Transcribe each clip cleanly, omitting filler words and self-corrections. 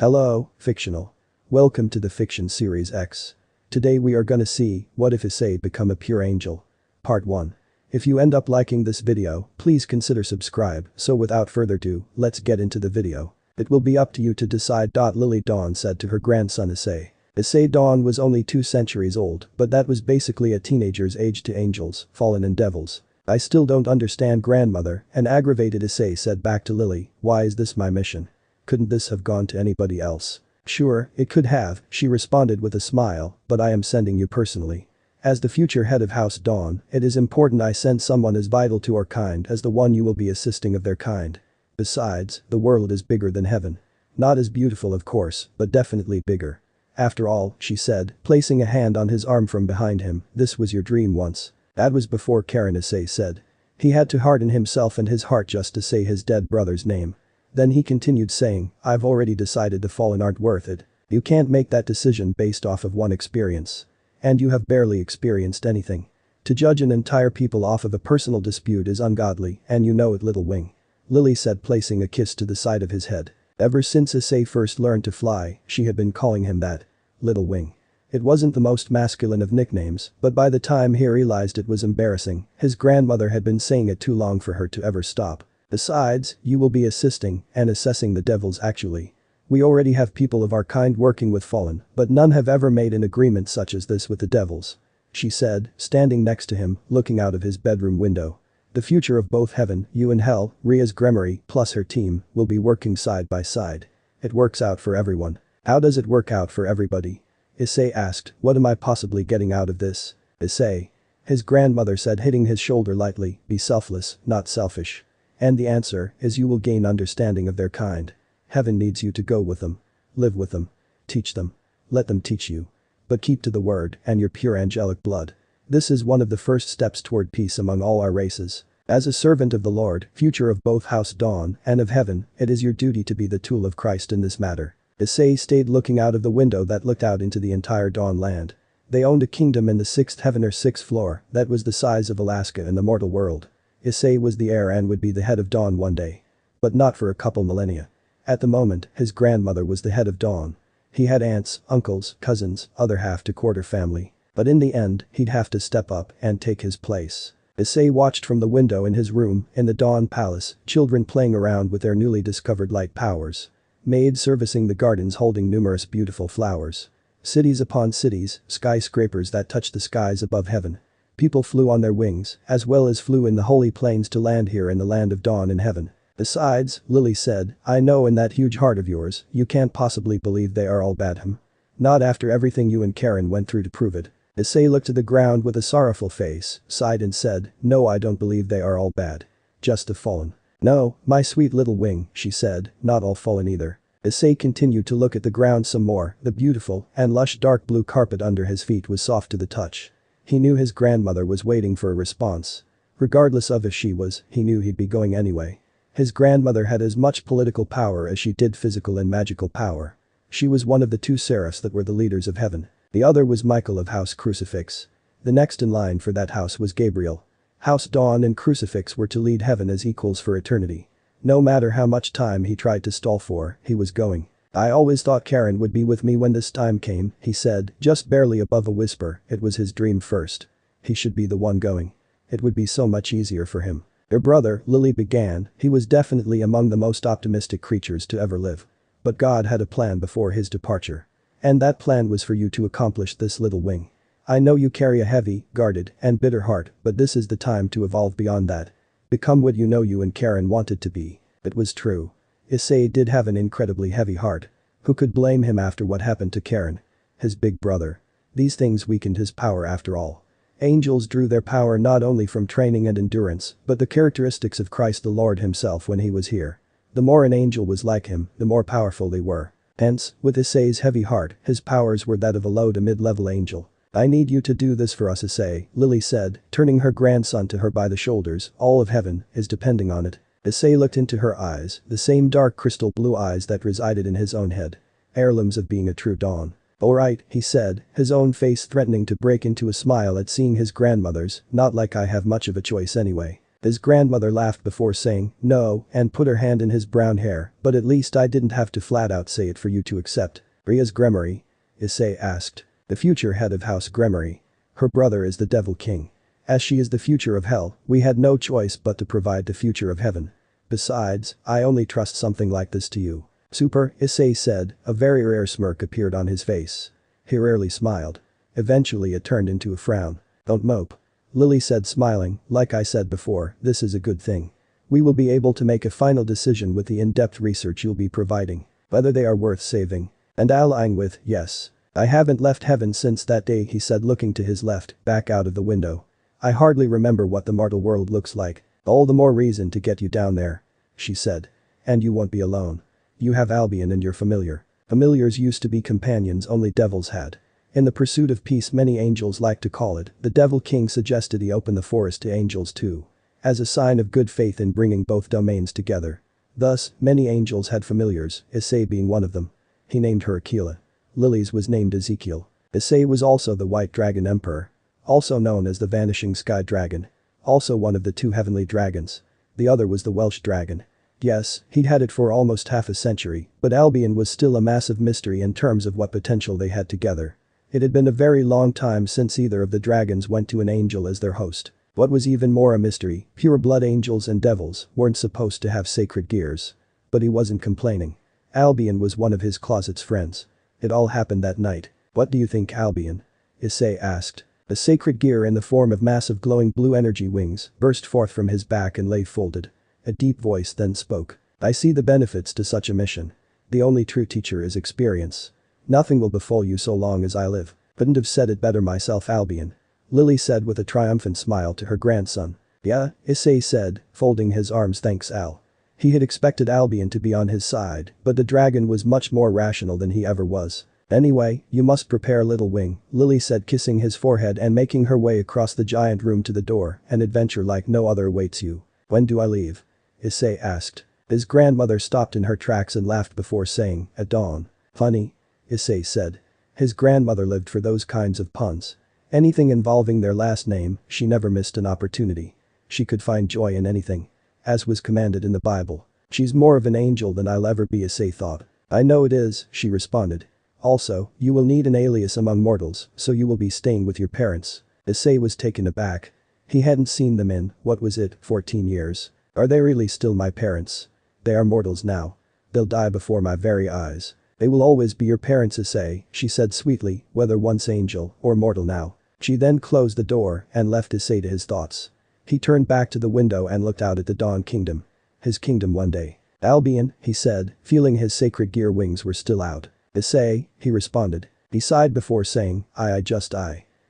Hello, fictional. Welcome to the Fiction Series X. Today we are gonna see, what if Issei become a pure angel? Part 1. If you end up liking this video, please consider subscribe, so without further ado, let's get into the video. It will be up to you to decide. Lily Dawn said to her grandson Issei. Issei Dawn was only 2 centuries old, but that was basically a teenager's age to angels, fallen and devils. I still don't understand, grandmother, an aggravated Issei said back to Lily. Why is this my mission? Couldn't this have gone to anybody else? Sure, it could have, she responded with a smile, but I am sending you personally. As the future head of House Dawn, it is important I send someone as vital to our kind as the one you will be assisting of their kind. Besides, the world is bigger than heaven. Not as beautiful of course, but definitely bigger. After all, she said, placing a hand on his arm from behind him, this was your dream once. That was before Karen, Issei said. He had to harden himself and his heart just to say his dead brother's name. Then he continued saying, I've already decided the fallen aren't worth it. You can't make that decision based off of one experience. And you have barely experienced anything. To judge an entire people off of a personal dispute is ungodly, and you know it, little wing. Lily said, placing a kiss to the side of his head. Ever since Issei first learned to fly, she had been calling him that. Little wing. It wasn't the most masculine of nicknames, but by the time he realized it was embarrassing, his grandmother had been saying it too long for her to ever stop. Besides, you will be assisting and assessing the devils actually. We already have people of our kind working with fallen, but none have ever made an agreement such as this with the devils. She said, standing next to him, looking out of his bedroom window. The future of both heaven, you and hell, Rias Gremory, plus her team, will be working side by side. It works out for everyone. How does it work out for everybody? Issei asked, what am I possibly getting out of this? Issei. His grandmother said, hitting his shoulder lightly, be selfless, not selfish. And the answer is you will gain understanding of their kind. Heaven needs you to go with them. Live with them. Teach them. Let them teach you. But keep to the word and your pure angelic blood. This is one of the first steps toward peace among all our races. As a servant of the Lord, future of both House Dawn and of heaven, it is your duty to be the tool of Christ in this matter. Issei stayed looking out of the window that looked out into the entire Dawn land. They owned a kingdom in the 6th heaven or 6th floor that was the size of Alaska in the mortal world. Issei was the heir and would be the head of Dawn one day. But not for a couple millennia. At the moment, his grandmother was the head of Dawn. He had aunts, uncles, cousins, other half-to-quarter family. But in the end, he'd have to step up and take his place. Issei watched from the window in his room in the Dawn Palace, children playing around with their newly discovered light powers. Maids servicing the gardens holding numerous beautiful flowers. Cities upon cities, skyscrapers that touched the skies above heaven. People flew on their wings, as well as flew in the holy planes to land here in the land of Dawn in heaven. Besides, Lily said, I know in that huge heart of yours, you can't possibly believe they are all bad. Not after everything you and Karen went through to prove it. Issei looked to the ground with a sorrowful face, sighed and said, no, I don't believe they are all bad. Just the fallen. No, my sweet little wing, she said, not all fallen either. Issei continued to look at the ground some more. The beautiful and lush dark blue carpet under his feet was soft to the touch. He knew his grandmother was waiting for a response. Regardless of if she was, he knew he'd be going anyway. His grandmother had as much political power as she did physical and magical power. She was one of the 2 seraphs that were the leaders of heaven. The other was Michael of House Crucifix. The next in line for that house was Gabriel. House Dawn and Crucifix were to lead heaven as equals for eternity. No matter how much time he tried to stall for, he was going. I always thought Karen would be with me when this time came, he said, just barely above a whisper. It was his dream first. He should be the one going. It would be so much easier for him. Their brother, Lily began, he was definitely among the most optimistic creatures to ever live. But God had a plan before his departure. And that plan was for you to accomplish this, little wing. I know you carry a heavy, guarded, and bitter heart, but this is the time to evolve beyond that. Become what you know you and Karen wanted to be. It was true. Issei did have an incredibly heavy heart. Who could blame him after what happened to Karen? His big brother. These things weakened his power after all. Angels drew their power not only from training and endurance, but the characteristics of Christ the Lord himself when he was here. The more an angel was like him, the more powerful they were. Hence, with Issei's heavy heart, his powers were that of a low to mid-level angel. I need you to do this for us, Issei, Lily said, turning her grandson to her by the shoulders. All of heaven is depending on it. Issei looked into her eyes, the same dark crystal blue eyes that resided in his own head. Heirlooms of being a true Dawn. Alright, he said, his own face threatening to break into a smile at seeing his grandmother's, not like I have much of a choice anyway. His grandmother laughed before saying, "No," and put her hand in his brown hair, "but at least I didn't have to flat out say it for you to accept." Rias Gremory? Issei asked. The future head of House Gremory. Her brother is the Devil King. As she is the future of hell, we had no choice but to provide the future of heaven. Besides, I only trust something like this to you. Super Issei said, a very rare smirk appeared on his face. He rarely smiled. Eventually it turned into a frown. "Don't mope," Lily said smiling, "like I said before, this is a good thing. We will be able to make a final decision with the in-depth research you'll be providing, whether they are worth saving." And allying with, "Yes. I haven't left heaven since that day," he said looking to his left, back out of the window. "I hardly remember what the mortal world looks like. All the more reason to get you down there," she said. "And you won't be alone. You have Albion and your familiar." Familiars used to be companions only devils had. In the pursuit of peace many angels like to call it, the Devil King suggested he open the forest to angels too. As a sign of good faith in bringing both domains together. Thus, many angels had familiars, Issei being one of them. He named her Aquila. Lily's was named Ezekiel. Issei was also the White Dragon Emperor. Also known as the Vanishing Sky Dragon. Also one of the two heavenly dragons. The other was the Welsh Dragon. Yes, he'd had it for almost half a century, but Albion was still a massive mystery in terms of what potential they had together. It had been a very long time since either of the dragons went to an angel as their host. What was even more a mystery, pure-blood angels and devils weren't supposed to have sacred gears. But he wasn't complaining. Albion was one of his closet's friends. It all happened that night. "What do you think, Albion?" Issei asked. A sacred gear in the form of massive glowing blue energy wings burst forth from his back and lay folded. A deep voice then spoke. "I see the benefits to such a mission. The only true teacher is experience. Nothing will befall you so long as I live." "Couldn't have said it better myself, Albion," Lily said with a triumphant smile to her grandson. "Yeah," Issei said, folding his arms. "Thanks, Al." He had expected Albion to be on his side, but the dragon was much more rational than he ever was. "Anyway, you must prepare, little wing," Lily said kissing his forehead and making her way across the giant room to the door. "An adventure like no other awaits you." "When do I leave?" Issei asked. His grandmother stopped in her tracks and laughed before saying, "At dawn." "Funny," Issei said. His grandmother lived for those kinds of puns. Anything involving their last name, she never missed an opportunity. She could find joy in anything. As was commanded in the Bible. "She's more of an angel than I'll ever be," Issei thought. "I know it is," she responded. "Also, you will need an alias among mortals, so you will be staying with your parents." Issei was taken aback. He hadn't seen them in, what was it, 14 years. "Are they really still my parents?" "They are mortals now. They'll die before my very eyes." "They will always be your parents, Issei," she said sweetly, "whether once angel or mortal now." She then closed the door and left Issei to his thoughts. He turned back to the window and looked out at the Dawn Kingdom. His kingdom one day. "Albion," he said, feeling his sacred gear wings were still out. "Issei," he responded. He sighed before saying, I.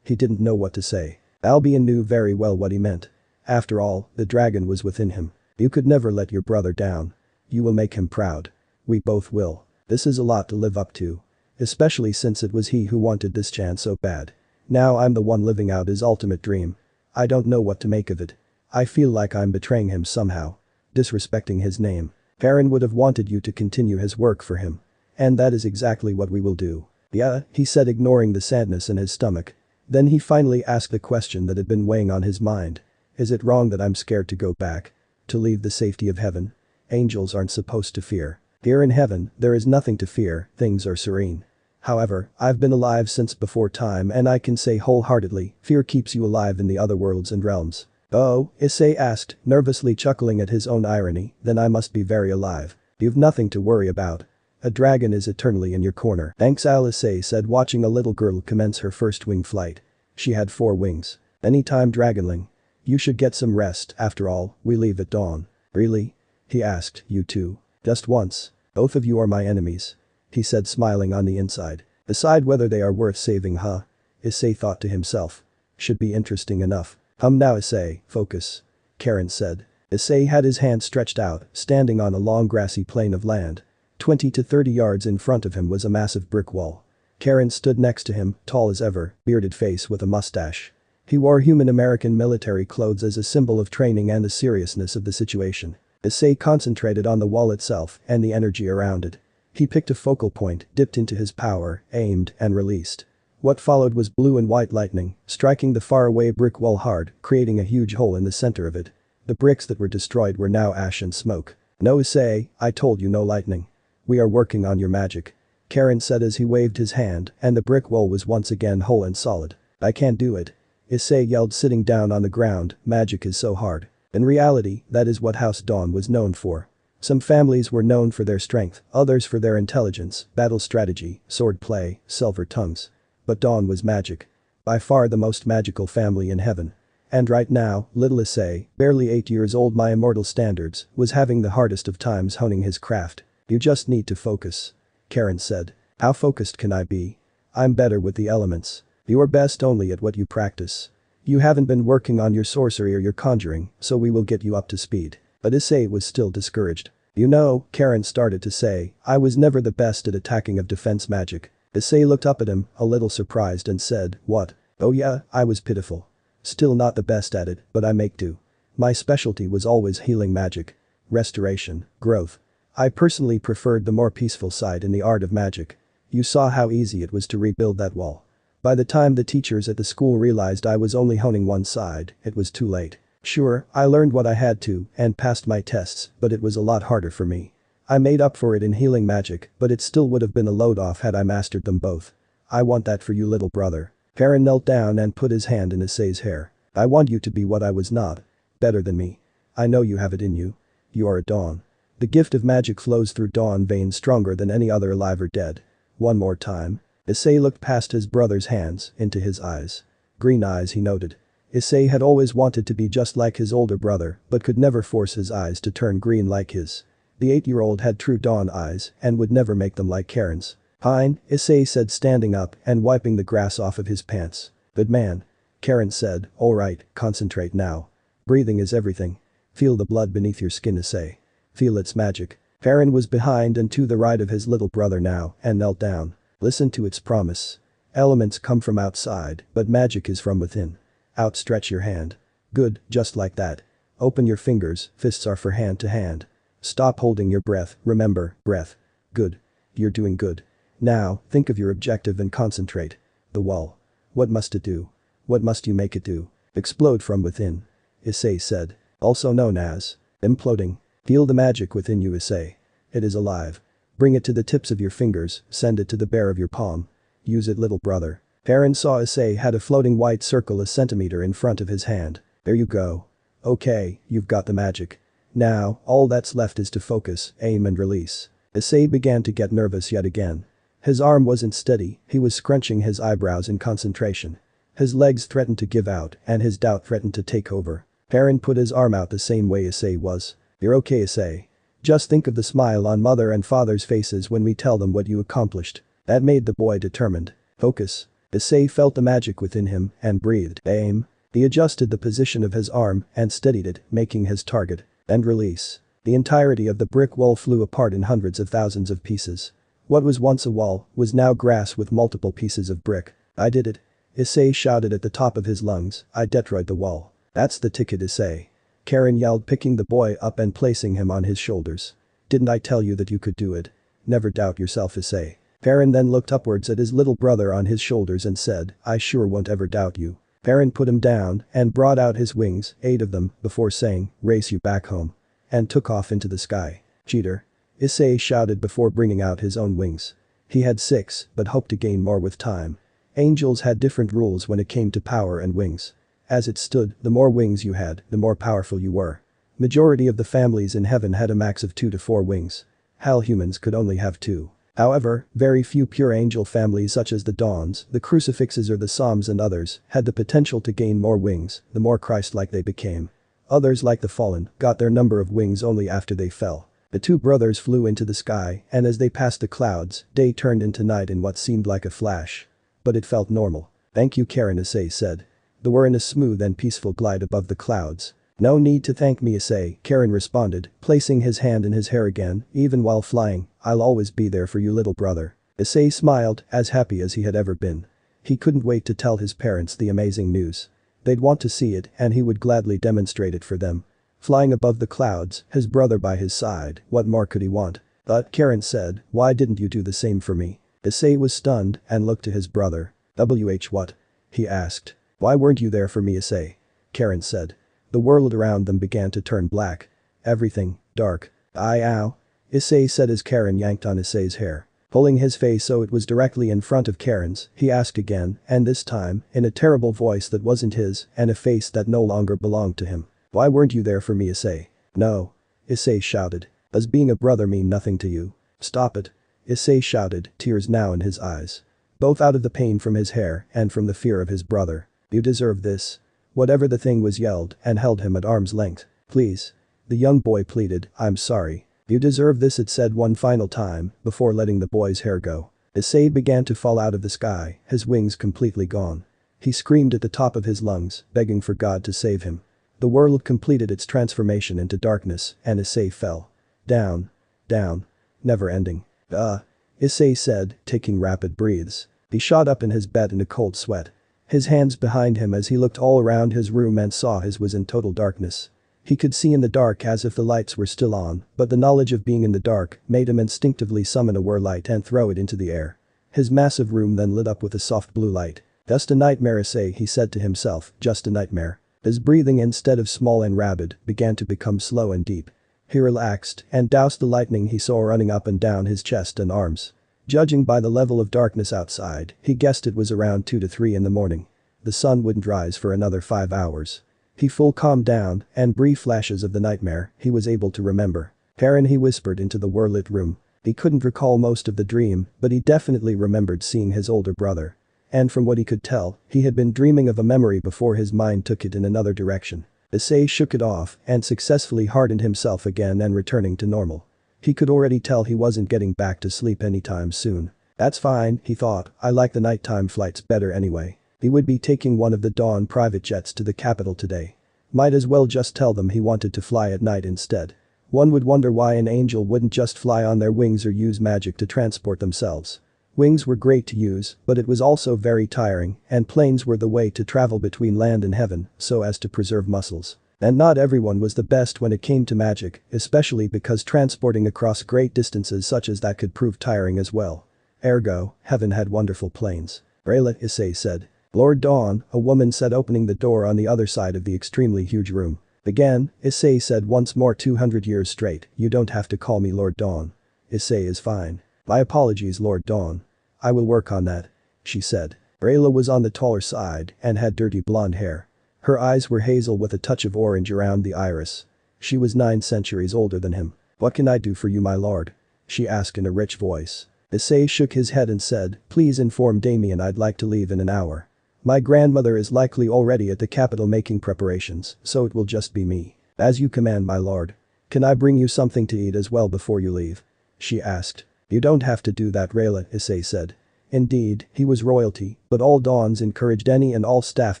He didn't know what to say. Albion knew very well what he meant. After all, the dragon was within him. You could never let your brother down. You will make him proud. We both will. This is a lot to live up to. Especially since it was he who wanted this chance so bad. Now I'm the one living out his ultimate dream. I don't know what to make of it. I feel like I'm betraying him somehow. Disrespecting his name. Harem would have wanted you to continue his work for him. And that is exactly what we will do." "Yeah," he said ignoring the sadness in his stomach. Then he finally asked the question that had been weighing on his mind. "Is it wrong that I'm scared to go back? To leave the safety of heaven? Angels aren't supposed to fear. Here in heaven, there is nothing to fear, things are serene. However, I've been alive since before time and I can say wholeheartedly, fear keeps you alive in the other worlds and realms." "Oh?" Issei asked, nervously chuckling at his own irony, "then I must be very alive. You've nothing to worry about. A dragon is eternally in your corner." "Thanks, Al," Issei said watching a little girl commence her first wing flight. She had 4 wings. "Anytime, dragonling. You should get some rest, after all, we leave at dawn." "Really?" he asked, "You too?" "Just once. Both of you are my enemies," he said smiling on the inside. "Decide whether they are worth saving, huh?" Issei thought to himself. "Should be interesting enough." Now Issei, focus," Karen said. Issei had his hand stretched out, standing on a long grassy plain of land. 20 to 30 yards in front of him was a massive brick wall. Karen stood next to him, tall as ever, bearded face with a mustache. He wore human American military clothes as a symbol of training and the seriousness of the situation. Issei concentrated on the wall itself and the energy around it. He picked a focal point, dipped into his power, aimed, and released. What followed was blue and white lightning, striking the faraway brick wall hard, creating a huge hole in the center of it. The bricks that were destroyed were now ash and smoke. "No, Issei, I told you no lightning. We are working on your magic," Karen said as he waved his hand, and the brick wall was once again whole and solid. "I can't do it," Issei yelled, sitting down on the ground. "Magic is so hard." In reality, that is what House Dawn was known for. Some families were known for their strength, others for their intelligence, battle strategy, sword play, silver tongues. But Dawn was magic. By far the most magical family in heaven. And right now, little Issei, barely 8 years old, by immortal standards, was having the hardest of times honing his craft. "You just need to focus," Karen said. "How focused can I be? I'm better with the elements. You're best only at what you practice. You haven't been working on your sorcery or your conjuring, so we will get you up to speed." But Issei was still discouraged. "You know," Karen started to say, "I was never the best at attacking of defense magic." Issei looked up at him, a little surprised, and said, "What? Oh yeah, I was pitiful. Still not the best at it, but I make do. My specialty was always healing magic. Restoration, growth. I personally preferred the more peaceful side in the art of magic. You saw how easy it was to rebuild that wall. By the time the teachers at the school realized I was only honing one side, it was too late. Sure, I learned what I had to and passed my tests, but it was a lot harder for me. I made up for it in healing magic, but it still would have been a load off had I mastered them both. I want that for you, little brother." Karen knelt down and put his hand in Issei's hair. "I want you to be what I was not. Better than me. I know you have it in you. You are a Dawn. The gift of magic flows through Dawn veins stronger than any other alive or dead. One more time." Issei looked past his brother's hands, into his eyes. Green eyes, he noted. Issei had always wanted to be just like his older brother, but could never force his eyes to turn green like his. The 8-year-old had true Dawn eyes and would never make them like Karen's. "Fine," Issei said, standing up and wiping the grass off of his pants. "Good man." Karen said, "Alright, concentrate now. Breathing is everything. Feel the blood beneath your skin, Issei. Feel its magic." Karen was behind and to the right of his little brother now and knelt down. "Listen to its promise. Elements come from outside, but magic is from within. Outstretch your hand. Good, just like that. Open your fingers, fists are for hand to hand. Stop holding your breath, remember, breath. Good. You're doing good. Now, think of your objective and concentrate. The wall. What must it do? What must you make it do?" "Explode from within," Issei said. "Also known as imploding. Feel the magic within you, Issei. It is alive. Bring it to the tips of your fingers, send it to the bare of your palm. Use it, little brother." Karen saw Issei had a floating white circle a centimeter in front of his hand. "There you go. Okay, you've got the magic. Now, all that's left is to focus, aim and release." Issei began to get nervous yet again. His arm wasn't steady, he was scrunching his eyebrows in concentration. His legs threatened to give out and his doubt threatened to take over. Karen put his arm out the same way Issei was. "You're okay, Issei. Just think of the smile on mother and father's faces when we tell them what you accomplished." That made the boy determined. "Focus." Issei felt the magic within him and breathed. "Aim." He adjusted the position of his arm and steadied it, making his target. And release. The entirety of the brick wall flew apart in hundreds of thousands of pieces. What was once a wall was now grass with multiple pieces of brick. "I did it." Issei shouted at the top of his lungs. "I destroyed the wall." "That's the ticket, Issei," Karen yelled, picking the boy up and placing him on his shoulders. "Didn't I tell you that you could do it? Never doubt yourself, Issei." Karen then looked upwards at his little brother on his shoulders and said, "I sure won't ever doubt you." Karen put him down and brought out his wings, 8 of them, before saying, "Race you back home." And took off into the sky. "Cheater," Issei shouted before bringing out his own wings. He had 6, but hoped to gain more with time. Angels had different rules when it came to power and wings. As it stood, the more wings you had, the more powerful you were. Majority of the families in heaven had a max of 2 to 4 wings. Hell, humans could only have 2. However, very few pure angel families such as the Dawns, the Crucifixes or the Psalms and others had the potential to gain more wings, the more Christ-like they became. Others, like the Fallen, got their number of wings only after they fell. The 2 brothers flew into the sky and as they passed the clouds, day turned into night in what seemed like a flash. But it felt normal. "Thank you, Karen," Issei said. They were in a smooth and peaceful glide above the clouds. "No need to thank me, Issei," Karen responded, placing his hand in his hair again. "Even while flying, I'll always be there for you, little brother." Issei smiled, as happy as he had ever been. He couldn't wait to tell his parents the amazing news. They'd want to see it and he would gladly demonstrate it for them. Flying above the clouds, his brother by his side, what more could he want? But Karen said, "Why didn't you do the same for me?" Issei was stunned and looked to his brother. What? He asked. "Why weren't you there for me, Issei?" Karen said. The world around them began to turn black. Everything, dark. Ow. Issei said as Karen yanked on Issei's hair. Pulling his face so it was directly in front of Karen's, he asked again, and this time, in a terrible voice that wasn't his, and a face that no longer belonged to him. Why weren't you there for me, Issei? No. Issei shouted. Does being a brother mean nothing to you? Stop it. Issei shouted, tears now in his eyes. Both out of the pain from his hair and from the fear of his brother. You deserve this. Whatever the thing was yelled and held him at arm's length. Please. The young boy pleaded, I'm sorry. You deserve this, it said one final time before letting the boy's hair go. Issei began to fall out of the sky, his wings completely gone. He screamed at the top of his lungs, begging for God to save him. The world completed its transformation into darkness and Issei fell. Down. Down. Never ending. Issei said, taking rapid breaths. He shot up in his bed in a cold sweat. His hands behind him as he looked all around his room and saw his was in total darkness. He could see in the dark as if the lights were still on, but the knowledge of being in the dark made him instinctively summon a whir light and throw it into the air. His massive room then lit up with a soft blue light. Just a nightmare, Issei, he said to himself, just a nightmare. His breathing, instead of small and rapid, began to become slow and deep. He relaxed and doused the lightning he saw running up and down his chest and arms. Judging by the level of darkness outside, he guessed it was around 2 to 3 in the morning. The sun wouldn't rise for another 5 hours. He full calmed down, and brief flashes of the nightmare he was able to remember. Karen, he whispered into the whirlit room. He couldn't recall most of the dream, but he definitely remembered seeing his older brother. And from what he could tell, he had been dreaming of a memory before his mind took it in another direction. Issei shook it off and successfully hardened himself again and returning to normal. He could already tell he wasn't getting back to sleep anytime soon. That's fine, he thought, I like the nighttime flights better anyway. He would be taking one of the Dawn private jets to the capital today. Might as well just tell them he wanted to fly at night instead. One would wonder why an angel wouldn't just fly on their wings or use magic to transport themselves. Wings were great to use, but it was also very tiring, and planes were the way to travel between land and heaven so as to preserve muscles. And not everyone was the best when it came to magic, especially because transporting across great distances such as that could prove tiring as well. Ergo, heaven had wonderful planes. Rayla, Issei said. Lord Dawn, a woman said, opening the door on the other side of the extremely huge room. Again, Issei said once more, 200 years straight, you don't have to call me Lord Dawn. Issei is fine. My apologies, Lord Dawn. I will work on that. She said. Rayla was on the taller side and had dirty blonde hair. Her eyes were hazel with a touch of orange around the iris. She was 9 centuries older than him. What can I do for you, my lord? She asked in a rich voice. Issei shook his head and said, please inform Damien I'd like to leave in an hour. My grandmother is likely already at the capital making preparations, so it will just be me. As you command, my lord. Can I bring you something to eat as well before you leave? She asked. You don't have to do that, Rayla, Issei said. Indeed, he was royalty, but all Dawns encouraged any and all staff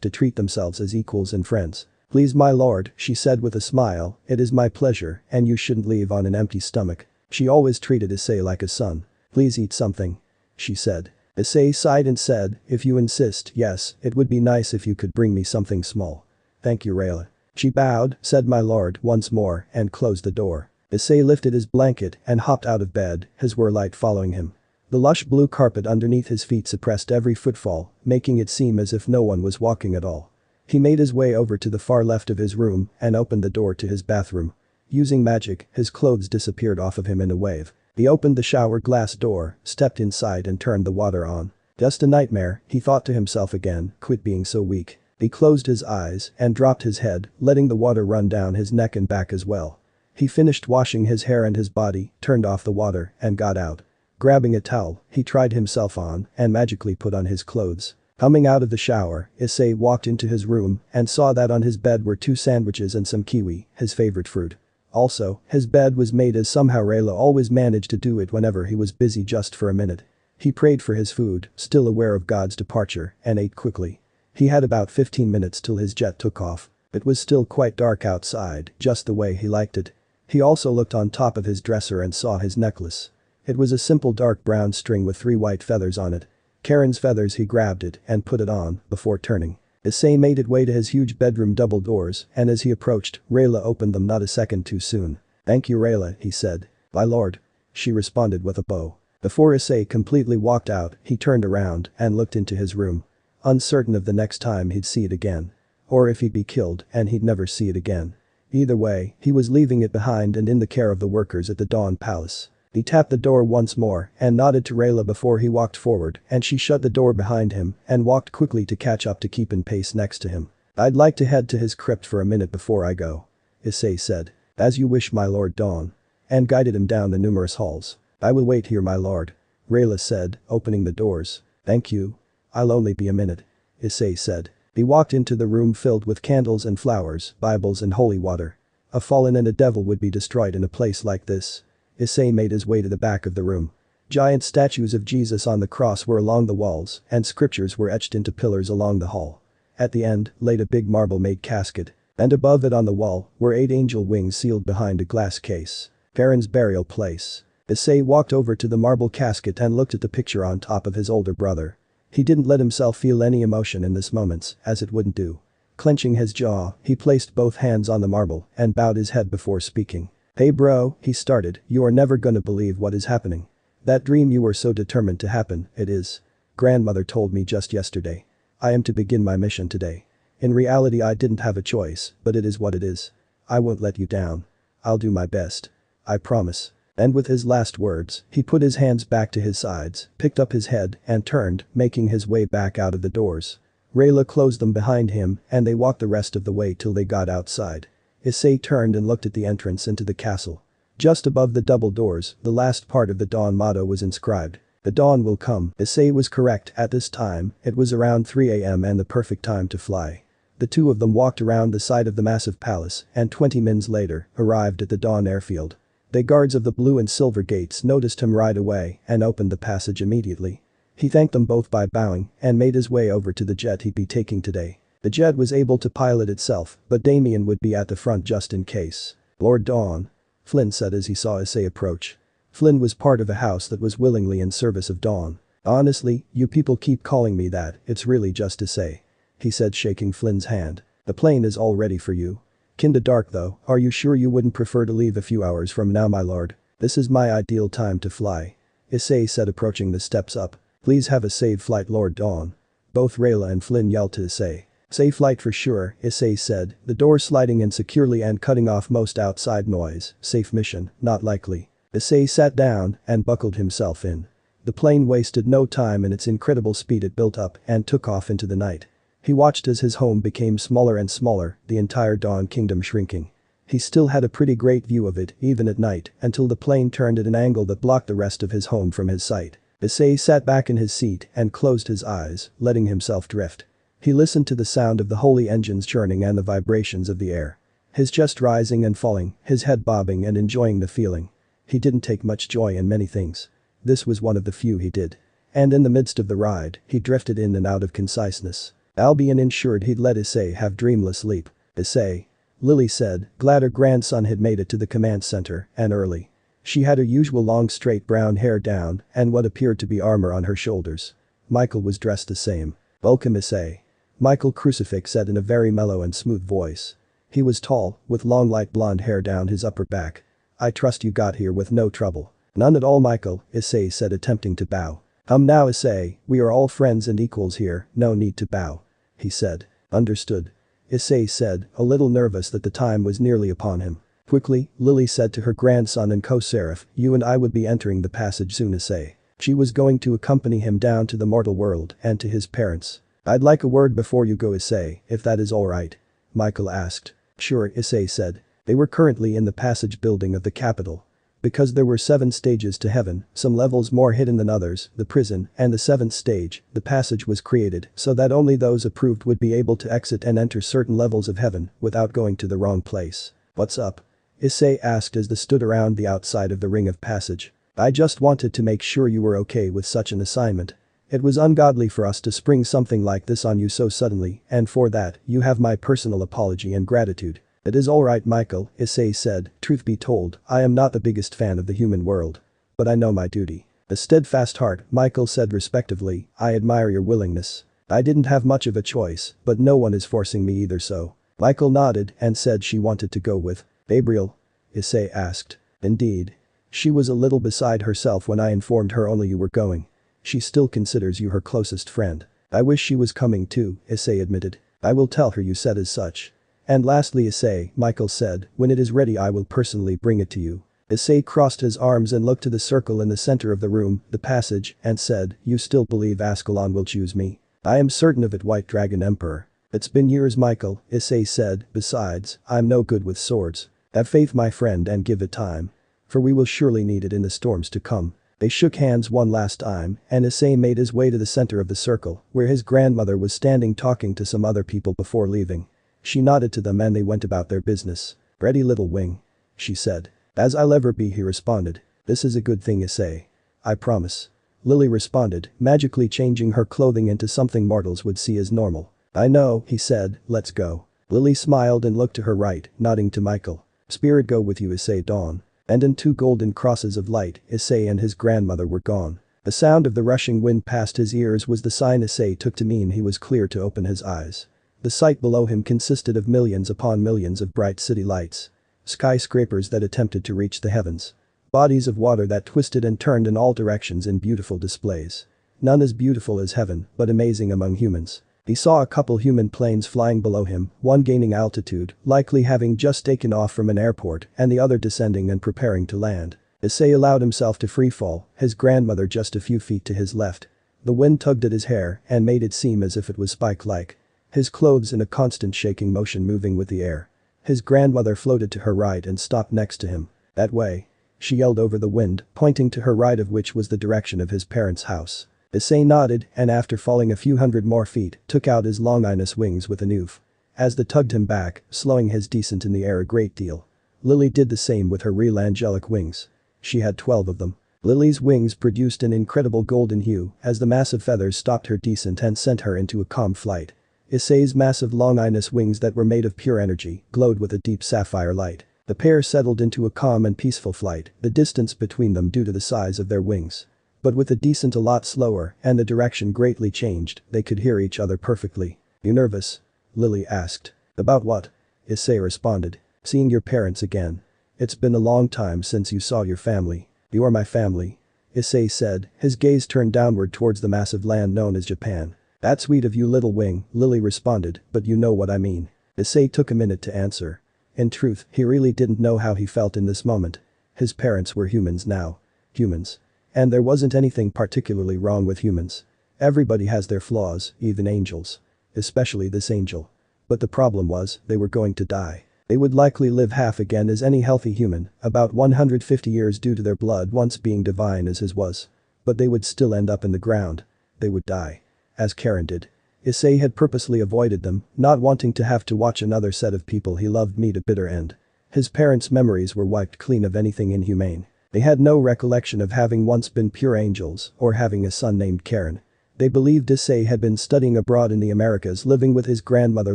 to treat themselves as equals and friends. Please, my lord, she said with a smile, it is my pleasure, and you shouldn't leave on an empty stomach. She always treated Issei like a son. Please eat something. She said. Issei sighed and said, if you insist, yes, it would be nice if you could bring me something small. Thank you, Rayla. She bowed, said my lord once more, and closed the door. Issei lifted his blanket and hopped out of bed, his whirlight following him. The lush blue carpet underneath his feet suppressed every footfall, making it seem as if no one was walking at all. He made his way over to the far left of his room and opened the door to his bathroom. Using magic, his clothes disappeared off of him in a wave. He opened the shower glass door, stepped inside and turned the water on. Just a nightmare, he thought to himself again, quit being so weak. He closed his eyes and dropped his head, letting the water run down his neck and back as well. He finished washing his hair and his body, turned off the water, and got out. Grabbing a towel, he tried himself on and magically put on his clothes. Coming out of the shower, Issei walked into his room and saw that on his bed were 2 sandwiches and some kiwi, his favorite fruit. Also, his bed was made as somehow Rayla always managed to do it whenever he was busy just for a minute. He prayed for his food, still aware of God's departure, and ate quickly. He had about 15 minutes till his jet took off. It was still quite dark outside, just the way he liked it. He also looked on top of his dresser and saw his necklace. It was a simple dark brown string with 3 white feathers on it. Karen's feathers. He grabbed it and put it on before turning. Issei made it way to his huge bedroom double doors, and as he approached, Rayla opened them not a second too soon. Thank you, Rayla, he said. My lord. She responded with a bow. Before Issei completely walked out, he turned around and looked into his room. Uncertain of the next time he'd see it again. Or if he'd be killed and he'd never see it again. Either way, he was leaving it behind and in the care of the workers at the Dawn Palace. He tapped the door once more and nodded to Rayla before he walked forward and she shut the door behind him and walked quickly to catch up to keep in pace next to him. "I'd like to head to his crypt for a minute before I go," Issei said. "As you wish, my lord Dawn." And guided him down the numerous halls. "I will wait here, my lord," Rayla said, opening the doors. "Thank you. I'll only be a minute," Issei said. He walked into the room filled with candles and flowers, Bibles and holy water. A fallen and a devil would be destroyed in a place like this. Issei made his way to the back of the room. Giant statues of Jesus on the cross were along the walls and scriptures were etched into pillars along the hall. At the end laid a big marble-made casket, and above it on the wall were 8 angel wings sealed behind a glass case. Karen's burial place. Issei walked over to the marble casket and looked at the picture on top of his older brother. He didn't let himself feel any emotion in this moment, as it wouldn't do. Clenching his jaw, he placed both hands on the marble and bowed his head before speaking. "Hey bro," he started, "you are never gonna believe what is happening. That dream you were so determined to happen, it is. Grandmother told me just yesterday. I am to begin my mission today. In reality I didn't have a choice, but it is what it is. I won't let you down. I'll do my best. I promise." And with his last words, he put his hands back to his sides, picked up his head and turned, making his way back out of the doors. Rayla closed them behind him and they walked the rest of the way till they got outside. Issei turned and looked at the entrance into the castle. Just above the double doors, the last part of the Dawn motto was inscribed. "The dawn will come." Issei was correct at this time, it was around 3 AM and the perfect time to fly. The two of them walked around the side of the massive palace and 20 minutes later, arrived at the Dawn airfield. The guards of the blue and silver gates noticed him right away and opened the passage immediately. He thanked them both by bowing and made his way over to the jet he'd be taking today. The jet was able to pilot itself, but Damien would be at the front just in case. "Lord Dawn," Flynn said as he saw Issei approach. Flynn was part of a house that was willingly in service of Dawn. "Honestly, you people keep calling me that, it's really just Issei," he said shaking Flynn's hand. "The plane is all ready for you. Kinda dark though, are you sure you wouldn't prefer to leave a few hours from now, my lord? This is my ideal time to fly," Issei said approaching the steps up. "Please have a safe flight, Lord Dawn." Both Rayla and Flynn yelled to Issei. "Safe flight for sure," Issei said, the door sliding in securely and cutting off most outside noise. "Safe mission, not likely." Issei sat down and buckled himself in. The plane wasted no time in its incredible speed it built up and took off into the night. He watched as his home became smaller and smaller, the entire Dawn Kingdom shrinking. He still had a pretty great view of it even at night until the plane turned at an angle that blocked the rest of his home from his sight. Issei sat back in his seat and closed his eyes, letting himself drift. He listened to the sound of the holy engines churning and the vibrations of the air. His chest rising and falling, his head bobbing and enjoying the feeling. He didn't take much joy in many things. This was one of the few he did. And in the midst of the ride, he drifted in and out of conciseness. Albion ensured he'd let Issei have dreamless sleep. "Issei," Lily said, glad her grandson had made it to the command center, and early. She had her usual long straight brown hair down and what appeared to be armor on her shoulders. Michael was dressed the same. "Welcome, Issei," Michael Crucifix said in a very mellow and smooth voice. He was tall, with long light blonde hair down his upper back. "I trust you got here with no trouble." "None at all, Michael," Issei said attempting to bow. Now Issei, we are all friends and equals here, no need to bow," he said. "Understood," Issei said, a little nervous that the time was nearly upon him. Quickly, Lily said to her grandson and co-seraph, "You and I would be entering the passage soon, Issei." She was going to accompany him down to the mortal world and to his parents. "I'd like a word before you go, Issei, if that is alright," Michael asked. "Sure," Issei said. They were currently in the passage building of the capital. Because there were 7 stages to heaven, some levels more hidden than others, the prison, and the 7th stage, the passage was created so that only those approved would be able to exit and enter certain levels of heaven without going to the wrong place. "What's up?" Issei asked as they stood around the outside of the ring of passage. "I just wanted to make sure you were okay with such an assignment. It was ungodly for us to spring something like this on you so suddenly, and for that, you have my personal apology and gratitude." "It is alright, Michael," Issei said, "truth be told, I am not the biggest fan of the human world. But I know my duty." "A steadfast heart," Michael said respectively, "I admire your willingness. I didn't have much of a choice, but no one is forcing me either so." Michael nodded and said she wanted to go with Gabriel, Issei asked. "Indeed. She was a little beside herself when I informed her only you were going. She still considers you her closest friend." "I wish she was coming too," Issei admitted. I will tell her you said as such. And lastly Issei, Michael said, when it is ready I will personally bring it to you. Issei crossed his arms and looked to the circle in the center of the room, the passage, and said, you still believe Ascalon will choose me? I am certain of it, White Dragon Emperor. It's been years, Michael, Issei said, besides, I'm no good with swords. Have faith my friend and give it time. For we will surely need it in the storms to come. They shook hands one last time, and Issei made his way to the center of the circle, where his grandmother was standing talking to some other people before leaving. She nodded to them and they went about their business. Ready little wing. She said. As I'll ever be, he responded. This is a good thing, Issei. I promise. Lily responded, magically changing her clothing into something mortals would see as normal. I know, he said, let's go. Lily smiled and looked to her right, nodding to Michael. Spirit go with you, Issei Dawn. And in 2 golden crosses of light, Issei and his grandmother were gone. The sound of the rushing wind past his ears was the sign Issei took to mean he was clear to open his eyes. The sight below him consisted of millions upon millions of bright city lights. Skyscrapers that attempted to reach the heavens. Bodies of water that twisted and turned in all directions in beautiful displays. None as beautiful as heaven, but amazing among humans. He saw a couple human planes flying below him, one gaining altitude, likely having just taken off from an airport, and the other descending and preparing to land. Issei allowed himself to freefall, his grandmother just a few feet to his left. The wind tugged at his hair and made it seem as if it was spike-like. His clothes in a constant shaking motion moving with the air. His grandmother floated to her right and stopped next to him. That way. She yelled over the wind, pointing to her right of which was the direction of his parents' house. Issei nodded and after falling a few hundred more feet, took out his longinus wings with an oof. As they tugged him back, slowing his descent in the air a great deal. Lily did the same with her real angelic wings. She had 12 of them. Lily's wings produced an incredible golden hue as the massive feathers stopped her descent and sent her into a calm flight. Issei's massive longinus wings that were made of pure energy glowed with a deep sapphire light. The pair settled into a calm and peaceful flight, the distance between them due to the size of their wings. But with the descent a lot slower and the direction greatly changed, they could hear each other perfectly. You nervous? Lily asked. About what? Issei responded. Seeing your parents again. It's been a long time since you saw your family. You are my family. Issei said, his gaze turned downward towards the massive land known as Japan. That's sweet of you little wing, Lily responded, but you know what I mean. Issei took a minute to answer. In truth, he really didn't know how he felt in this moment. His parents were humans now. Humans. And there wasn't anything particularly wrong with humans. Everybody has their flaws, even angels. Especially this angel. But the problem was, they were going to die. They would likely live half again as any healthy human, about 150 years due to their blood once being divine as his was. But they would still end up in the ground. They would die. As Karen did. Issei had purposely avoided them, not wanting to have to watch another set of people he loved meet a bitter end. His parents' memories were wiped clean of anything inhumane. They had no recollection of having once been pure angels or having a son named Karen. They believed Issei had been studying abroad in the Americas living with his grandmother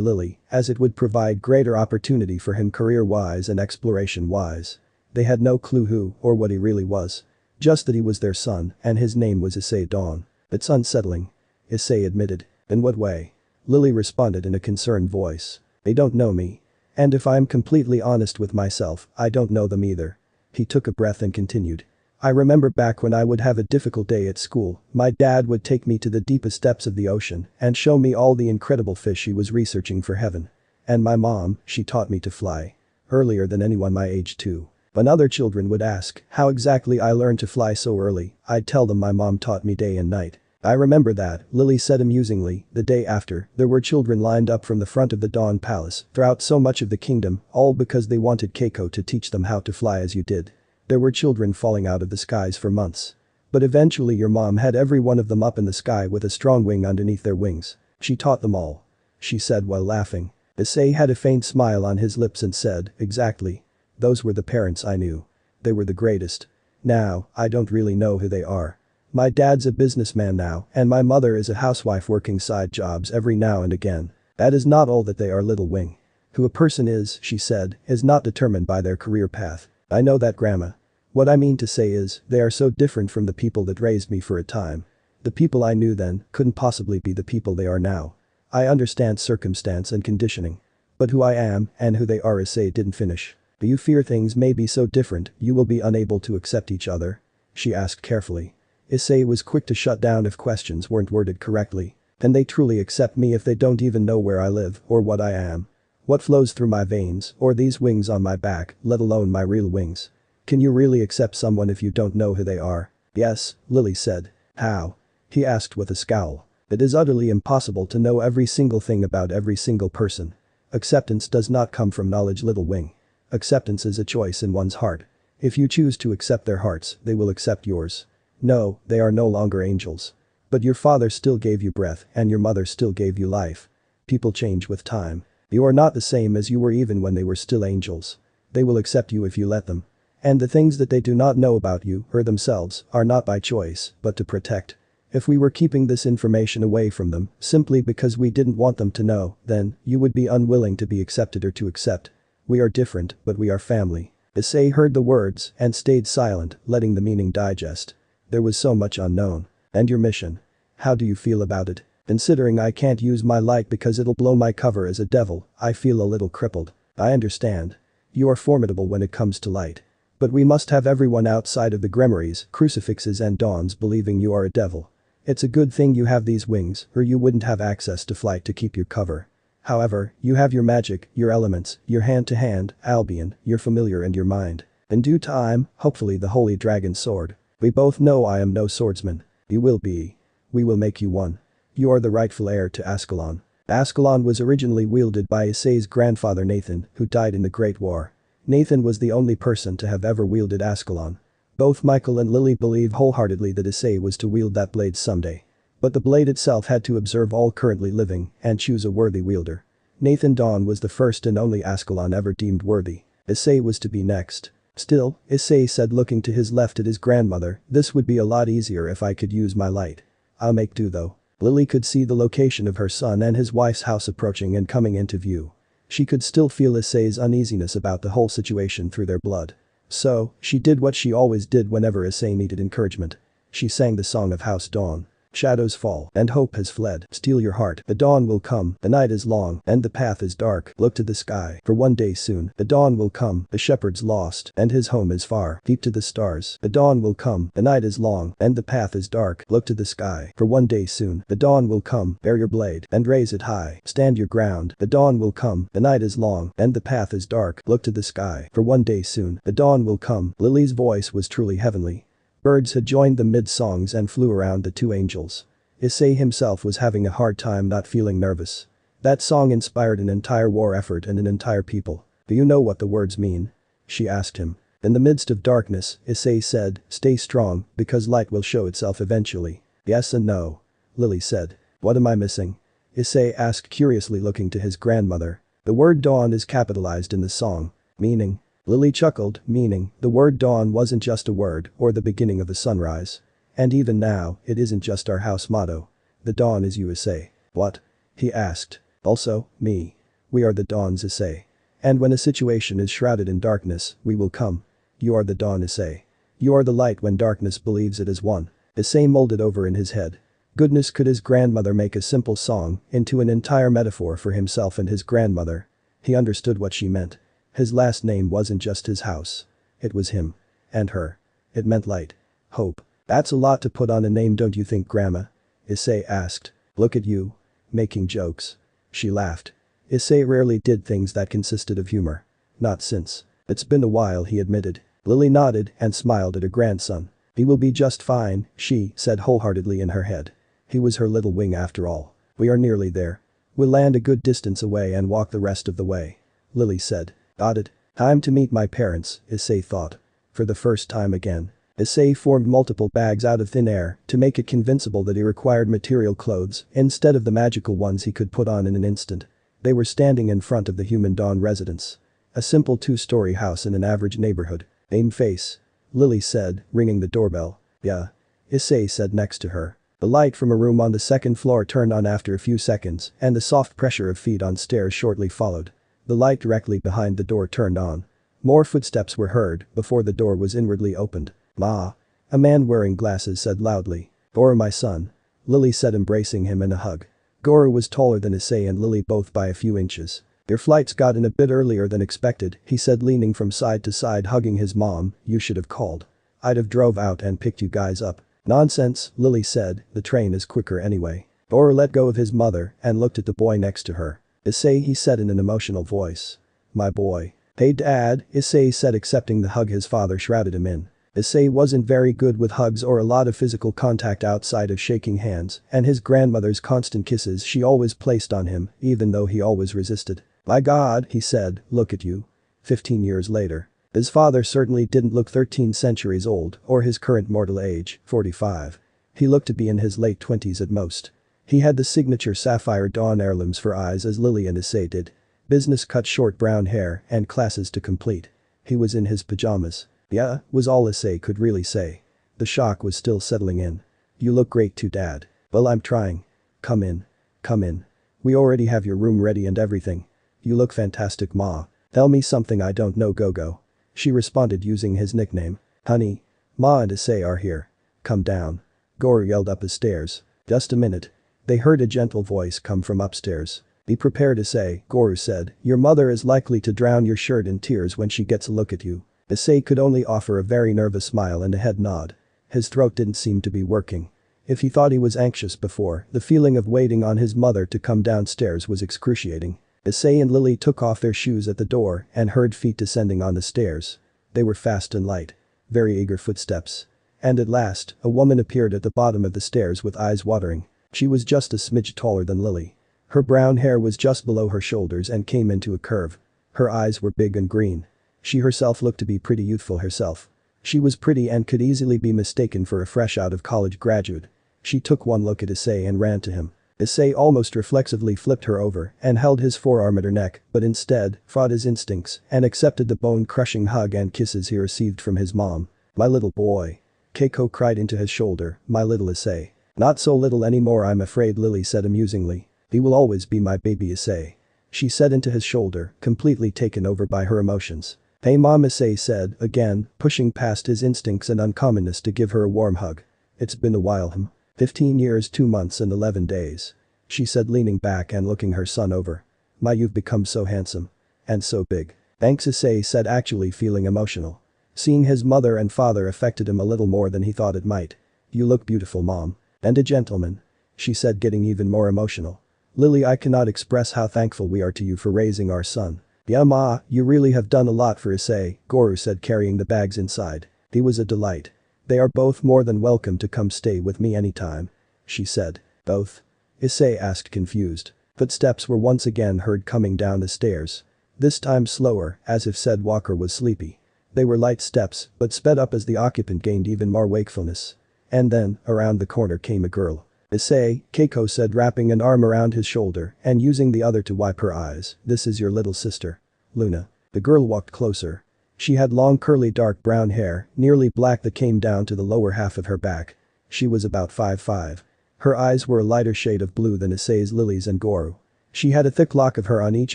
Lily, as it would provide greater opportunity for him career-wise and exploration-wise. They had no clue who or what he really was. Just that he was their son and his name was Issei Dawn. It's unsettling. Issei admitted. In what way? Lily responded in a concerned voice. They don't know me. And if I'm completely honest with myself, I don't know them either. He took a breath and continued. I remember back when I would have a difficult day at school, my dad would take me to the deepest depths of the ocean and show me all the incredible fish he was researching for heaven. And my mom, she taught me to fly. Earlier than anyone my age too. When other children would ask how exactly I learned to fly so early, I'd tell them my mom taught me day and night. I remember that, Lily said amusingly, the day after, there were children lined up from the front of the Dawn Palace throughout so much of the kingdom, all because they wanted Keiko to teach them how to fly as you did. There were children falling out of the skies for months. But eventually your mom had every one of them up in the sky with a strong wing underneath their wings. She taught them all. She said while laughing. Issei had a faint smile on his lips and said, exactly. Those were the parents I knew. They were the greatest. Now, I don't really know who they are. My dad's a businessman now and my mother is a housewife working side jobs every now and again. That is not all that they are, little wing. Who a person is, she said, is not determined by their career path. I know that, Grandma. What I mean to say is, they are so different from the people that raised me for a time. The people I knew then couldn't possibly be the people they are now. I understand circumstance and conditioning. But who I am and who they are, Issei didn't finish. Do you fear things may be so different you will be unable to accept each other? She asked carefully. Issei was quick to shut down if questions weren't worded correctly. Can they truly accept me if they don't even know where I live or what I am? What flows through my veins or these wings on my back, let alone my real wings? Can you really accept someone if you don't know who they are? Yes, Lily said. How? He asked with a scowl. It is utterly impossible to know every single thing about every single person. Acceptance does not come from knowledge, little wing. Acceptance is a choice in one's heart. If you choose to accept their hearts, they will accept yours. No, they are no longer angels. But your father still gave you breath and your mother still gave you life. People change with time. You are not the same as you were even when they were still angels. They will accept you if you let them. And the things that they do not know about you or themselves are not by choice, but to protect. If we were keeping this information away from them simply because we didn't want them to know, then you would be unwilling to be accepted or to accept. We are different, but we are family. Issei heard the words and stayed silent, letting the meaning digest. There was so much unknown. And your mission? How do you feel about it? Considering I can't use my light because it'll blow my cover as a devil, I feel a little crippled. I understand. You are formidable when it comes to light. But we must have everyone outside of the Gremories, crucifixes and dawns believing you are a devil. It's a good thing you have these wings or you wouldn't have access to flight to keep your cover. However, you have your magic, your elements, your hand-to-hand, Albion, your familiar and your mind. In due time, hopefully the holy dragon sword. We both know I am no swordsman. You will be. We will make you one. You are the rightful heir to Ascalon. Ascalon was originally wielded by Issei's grandfather Nathan, who died in the Great War. Nathan was the only person to have ever wielded Ascalon. Both Michael and Lily believe wholeheartedly that Issei was to wield that blade someday. But the blade itself had to observe all currently living and choose a worthy wielder. Nathan Dawn was the first and only Ascalon ever deemed worthy. Issei was to be next. Still, Issei said looking to his left at his grandmother, this would be a lot easier if I could use my light. I'll make do though. Lily could see the location of her son and his wife's house approaching and coming into view. She could still feel Issei's uneasiness about the whole situation through their blood. So, she did what she always did whenever Issei needed encouragement. She sang the song of House Dawn. Shadows fall, and hope has fled. Steel your heart, the dawn will come, the night is long, and the path is dark. Look to the sky, for one day soon, the dawn will come, the shepherd's lost, and his home is far. Peep to the stars, the dawn will come, the night is long, and the path is dark. Look to the sky, for one day soon, the dawn will come, bear your blade, and raise it high. Stand your ground, the dawn will come, the night is long, and the path is dark. Look to the sky, for one day soon, the dawn will come. Lily's voice was truly heavenly. Birds had joined the mid-songs and flew around the two angels. Issei himself was having a hard time not feeling nervous. That song inspired an entire war effort and an entire people. Do you know what the words mean? She asked him. In the midst of darkness, Issei said, stay strong, because light will show itself eventually. Yes and no. Lily said. What am I missing? Issei asked curiously looking to his grandmother. The word dawn is capitalized in the song. Meaning? Lily chuckled, meaning, the word dawn wasn't just a word or the beginning of the sunrise. And even now, it isn't just our house motto. The dawn is you, Issei. What? He asked. Also, me. We are the dawns, Issei. And when a situation is shrouded in darkness, we will come. You are the dawn, Issei. You are the light when darkness believes it is won. Issei mulled it over in his head. Goodness, could his grandmother make a simple song into an entire metaphor for himself and his grandmother? He understood what she meant. His last name wasn't just his house. It was him. And her. It meant light. Hope. That's a lot to put on a name, don't you think, Grandma? Issei asked. Look at you. Making jokes. She laughed. Issei rarely did things that consisted of humor. Not since. It's been a while, he admitted. Lily nodded and smiled at her grandson. He will be just fine, she said wholeheartedly in her head. He was her little wing after all. We are nearly there. We'll land a good distance away and walk the rest of the way. Lily said. Got it. Time to meet my parents, Issei thought. For the first time again. Issei formed multiple bags out of thin air to make it convincible that he required material clothes instead of the magical ones he could put on in an instant. They were standing in front of the Human Dawn residence. A simple two-story house in an average neighborhood. Aim face. Lily said, ringing the doorbell. Yeah. Issei said next to her. The light from a room on the second floor turned on after a few seconds and the soft pressure of feet on stairs shortly followed. The light directly behind the door turned on. More footsteps were heard before the door was inwardly opened. Ma. A man wearing glasses said loudly. Goro, my son. Lily said, embracing him in a hug. Goro was taller than Issei and Lily both by a few inches. Your flights got in a bit earlier than expected, he said, leaning from side to side hugging his mom. You should have called. I'd have drove out and picked you guys up. Nonsense, Lily said, the train is quicker anyway. Goro let go of his mother and looked at the boy next to her. Issei, he said in an emotional voice. My boy. Hey dad, Issei said, accepting the hug his father shrouded him in. Issei wasn't very good with hugs or a lot of physical contact outside of shaking hands, and his grandmother's constant kisses she always placed on him, even though he always resisted. My god, he said, look at you. 15 years later. His father certainly didn't look 13 centuries old, or his current mortal age, 45. He looked to be in his late 20s at most. He had the signature sapphire dawn heirlooms for eyes as Lily and Issei did. Business cut short brown hair and classes to complete. He was in his pajamas. Yeah, was all Issei could really say. The shock was still settling in. You look great too dad. Well I'm trying. Come in. Come in. We already have your room ready and everything. You look fantastic ma. Tell me something I don't know Gogo. She responded using his nickname. Honey. Ma and Issei are here. Come down. Goro yelled up the stairs. Just a minute. They heard a gentle voice come from upstairs. Be prepared Issei, Goro said, your mother is likely to drown your shirt in tears when she gets a look at you. Issei could only offer a very nervous smile and a head nod. His throat didn't seem to be working. If he thought he was anxious before, the feeling of waiting on his mother to come downstairs was excruciating. Issei and Lily took off their shoes at the door and heard feet descending on the stairs. They were fast and light. Very eager footsteps. And at last, a woman appeared at the bottom of the stairs with eyes watering. She was just a smidge taller than Lily. Her brown hair was just below her shoulders and came into a curve. Her eyes were big and green. She herself looked to be pretty youthful herself. She was pretty and could easily be mistaken for a fresh out of college graduate. She took one look at Issei and ran to him. Issei almost reflexively flipped her over and held his forearm at her neck, but instead, fought his instincts and accepted the bone-crushing hug and kisses he received from his mom. My little boy. Keiko cried into his shoulder, my little Issei. Not so little anymore I'm afraid Lily said amusingly. He will always be my baby Issei. She said into his shoulder, completely taken over by her emotions. Hey mom Issei said, again, pushing past his instincts and uncommonness to give her a warm hug. It's been a while 15 years 2 months and 11 days. She said leaning back and looking her son over. My you've become so handsome. And so big. Thanks Issei said actually feeling emotional. Seeing his mother and father affected him a little more than he thought it might. You look beautiful mom. And a gentleman. She said getting even more emotional. Lily I cannot express how thankful we are to you for raising our son. Yeah ma, you really have done a lot for Issei, Goro said carrying the bags inside. He was a delight. They are both more than welcome to come stay with me anytime. She said. Both? Issei asked confused. Footsteps were once again heard coming down the stairs. This time slower, as if said walker was sleepy. They were light steps, but sped up as the occupant gained even more wakefulness. And then, around the corner came a girl. Issei, Keiko said wrapping an arm around his shoulder and using the other to wipe her eyes, this is your little sister. Luna. The girl walked closer. She had long curly dark brown hair, nearly black that came down to the lower half of her back. She was about 5'5". Her eyes were a lighter shade of blue than Issei's Lily's and Goro. She had a thick lock of hair on each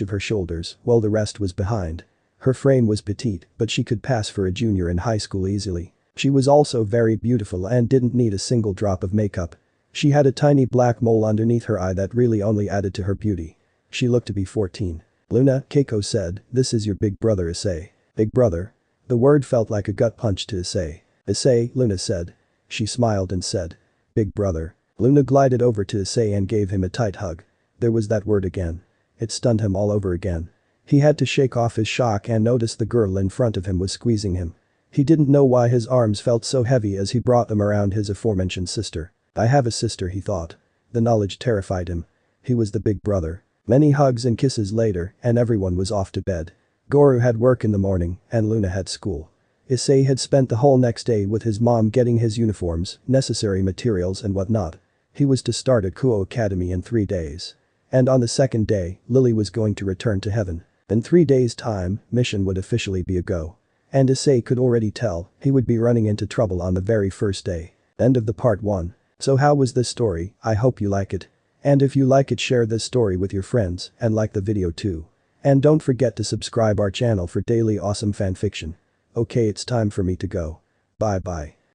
of her shoulders, while the rest was behind. Her frame was petite, but she could pass for a junior in high school easily. She was also very beautiful and didn't need a single drop of makeup. She had a tiny black mole underneath her eye that really only added to her beauty. She looked to be 14. Luna, Keiko said, this is your big brother Issei. Big brother? The word felt like a gut punch to Issei. Issei, Luna said. She smiled and said. Big brother. Luna glided over to Issei and gave him a tight hug. There was that word again. It stunned him all over again. He had to shake off his shock and notice the girl in front of him was squeezing him. He didn't know why his arms felt so heavy as he brought them around his aforementioned sister. I have a sister he thought. The knowledge terrified him. He was the big brother. Many hugs and kisses later and everyone was off to bed. Goro had work in the morning and Luna had school. Issei had spent the whole next day with his mom getting his uniforms, necessary materials and whatnot. He was to start at Kuo Academy in 3 days. And on the second day, Lily was going to return to heaven. In 3 days' time, mission would officially be a go. And Issei could already tell he would be running into trouble on the very first day. End of the part 1. So how was this story? I hope you like it. And if you like it, share this story with your friends and like the video too. And don't forget to subscribe our channel for daily awesome fanfiction. Okay, it's time for me to go. Bye bye.